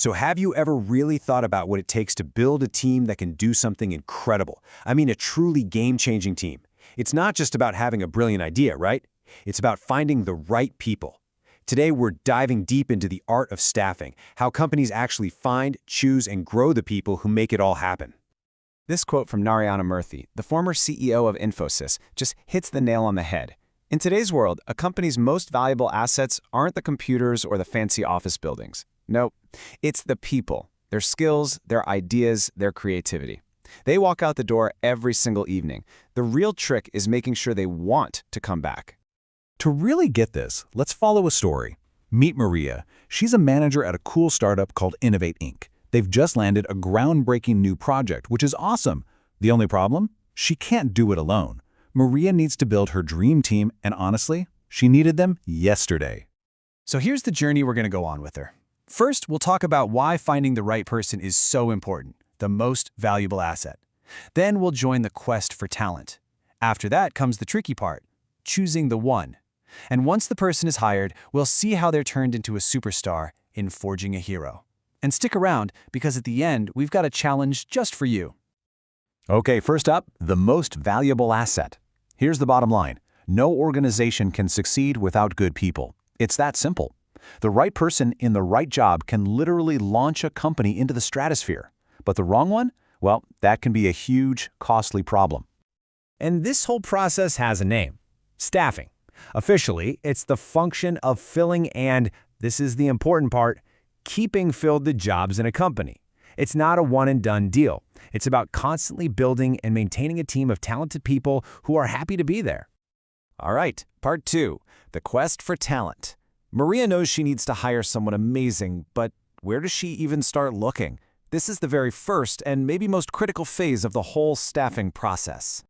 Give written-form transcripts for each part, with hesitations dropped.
So have you ever really thought about what it takes to build a team that can do something incredible? I mean, a truly game-changing team. It's not just about having a brilliant idea, right? It's about finding the right people. Today, we're diving deep into the art of staffing, how companies actually find, choose, and grow the people who make it all happen. This quote from Narayana Murthy, the former CEO of Infosys, just hits the nail on the head. In today's world, a company's most valuable assets aren't the computers or the fancy office buildings. Nope, it's the people, their skills, their ideas, their creativity. They walk out the door every single evening. The real trick is making sure they want to come back. To really get this, let's follow a story. Meet Maria. She's a manager at a cool startup called Innovate Inc. They've just landed a groundbreaking new project, which is awesome. The only problem? She can't do it alone. Maria needs to build her dream team, and honestly, she needed them yesterday. So here's the journey we're going to go on with her. First, we'll talk about why finding the right person is so important, the most valuable asset. Then we'll join the quest for talent. After that comes the tricky part, choosing the one. And once the person is hired, we'll see how they're turned into a superstar in forging a hero. And stick around, because at the end, we've got a challenge just for you. Okay, first up, the most valuable asset. Here's the bottom line. No organization can succeed without good people. It's that simple. The right person in the right job can literally launch a company into the stratosphere. But the wrong one? Well, that can be a huge, costly problem. And this whole process has a name: staffing. Officially, it's the function of filling and, this is the important part, keeping filled the jobs in a company. It's not a one-and-done deal. It's about constantly building and maintaining a team of talented people who are happy to be there. All right, part 2, the quest for talent. Maria knows she needs to hire someone amazing, but where does she even start looking? This is the very first and maybe most critical phase of the whole staffing process.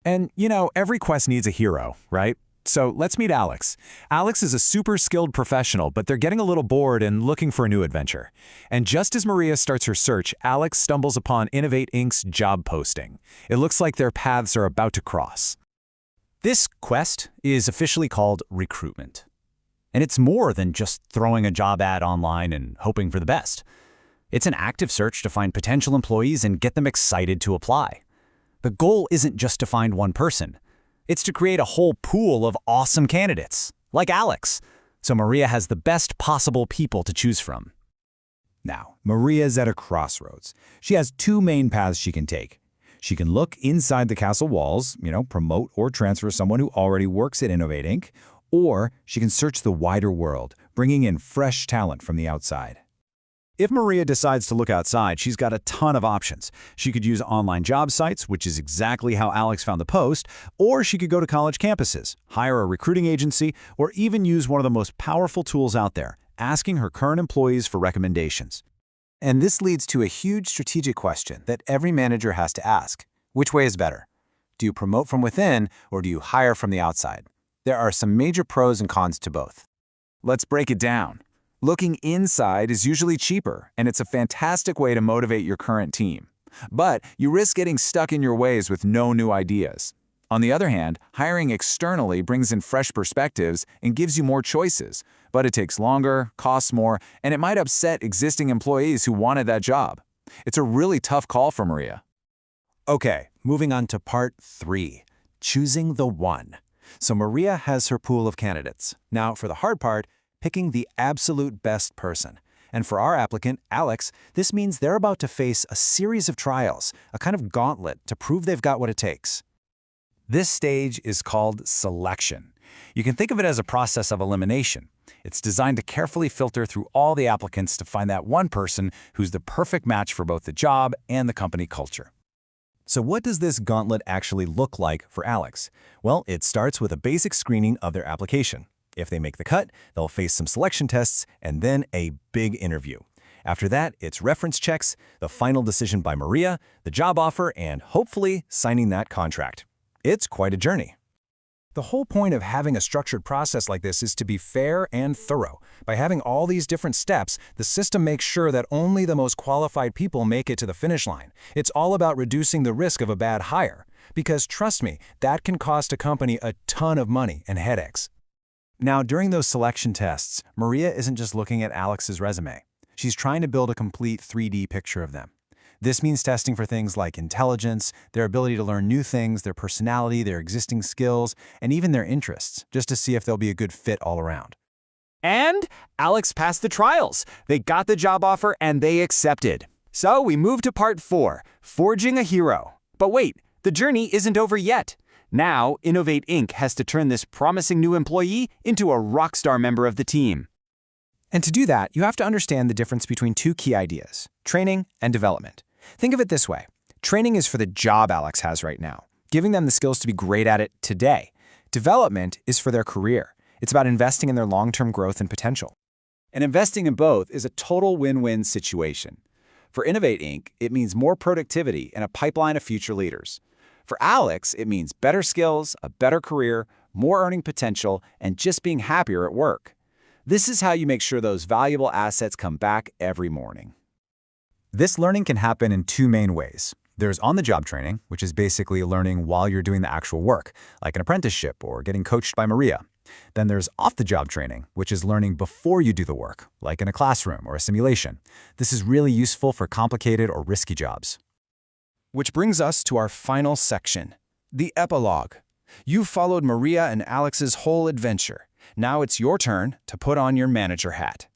And, you know, every quest needs a hero, right? So let's meet Alex. Alex is a super skilled professional, but they're getting a little bored and looking for a new adventure. And just as Maria starts her search, Alex stumbles upon Innovate Inc.'s job posting. It looks like their paths are about to cross. This quest is officially called Recruitment. And it's more than just throwing a job ad online and hoping for the best. It's an active search to find potential employees and get them excited to apply. The goal isn't just to find one person. It's to create a whole pool of awesome candidates, like Alex, so Maria has the best possible people to choose from. Now, Maria's at a crossroads. She has two main paths she can take. She can look inside the castle walls, promote or transfer someone who already works at Innovate Inc., or she can search the wider world, bringing in fresh talent from the outside. If Maria decides to look outside, she's got a ton of options. She could use online job sites, which is exactly how Alex found the post, or she could go to college campuses, hire a recruiting agency, or even use one of the most powerful tools out there, asking her current employees for recommendations. And this leads to a huge strategic question that every manager has to ask. Which way is better? Do you promote from within, or do you hire from the outside? There are some major pros and cons to both. Let's break it down. Looking inside is usually cheaper, and it's a fantastic way to motivate your current team. But you risk getting stuck in your ways with no new ideas. On the other hand, hiring externally brings in fresh perspectives and gives you more choices, but it takes longer, costs more, and it might upset existing employees who wanted that job. It's a really tough call for Maria. Okay, moving on to part 3, choosing the one. So Maria has her pool of candidates. Now, for the hard part, picking the absolute best person. And for our applicant, Alex, this means they're about to face a series of trials, a kind of gauntlet to prove they've got what it takes. This stage is called selection. You can think of it as a process of elimination. It's designed to carefully filter through all the applicants to find that one person who's the perfect match for both the job and the company culture. So what does this gauntlet actually look like for Alex? Well, it starts with a basic screening of their application. If they make the cut, they'll face some selection tests and then a big interview. After that, it's reference checks, the final decision by Maria, the job offer, and hopefully signing that contract. It's quite a journey. The whole point of having a structured process like this is to be fair and thorough. By having all these different steps, the system makes sure that only the most qualified people make it to the finish line. It's all about reducing the risk of a bad hire. Because trust me, that can cost a company a ton of money and headaches. Now, during those selection tests, Maria isn't just looking at Alex's resume. She's trying to build a complete 3D picture of them. This means testing for things like intelligence, their ability to learn new things, their personality, their existing skills, and even their interests, just to see if they'll be a good fit all around. And Alex passed the trials. They got the job offer and they accepted. So we move to part 4, forging a hero. But wait, the journey isn't over yet. Now, Innovate Inc. has to turn this promising new employee into a rockstar member of the team. And to do that, you have to understand the difference between two key ideas, training and development. Think of it this way. Training is for the job Alex has right now, giving them the skills to be great at it today. Development is for their career. It's about investing in their long-term growth and potential. And investing in both is a total win-win situation. For Innovate Inc., it means more productivity and a pipeline of future leaders. For Alex, it means better skills, a better career, more earning potential, and just being happier at work. This is how you make sure those valuable assets come back every morning. This learning can happen in two main ways. There's on-the-job training, which is basically learning while you're doing the actual work, like an apprenticeship or getting coached by Maria. Then there's off-the-job training, which is learning before you do the work, like in a classroom or a simulation. This is really useful for complicated or risky jobs. Which brings us to our final section, the epilogue. You've followed Maria and Alex's whole adventure. Now it's your turn to put on your manager hat.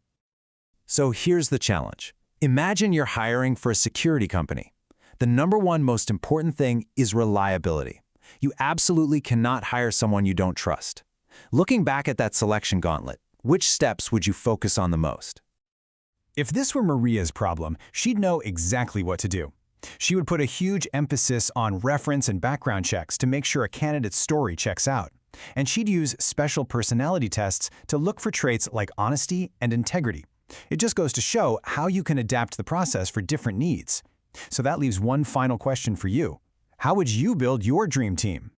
So here's the challenge. Imagine you're hiring for a security company. The #1 most important thing is reliability. You absolutely cannot hire someone you don't trust. Looking back at that selection gauntlet, which steps would you focus on the most? If this were Maria's problem, she'd know exactly what to do. She would put a huge emphasis on reference and background checks to make sure a candidate's story checks out. And she'd use special personality tests to look for traits like honesty and integrity. It just goes to show how you can adapt the process for different needs. So that leaves one final question for you. How would you build your dream team?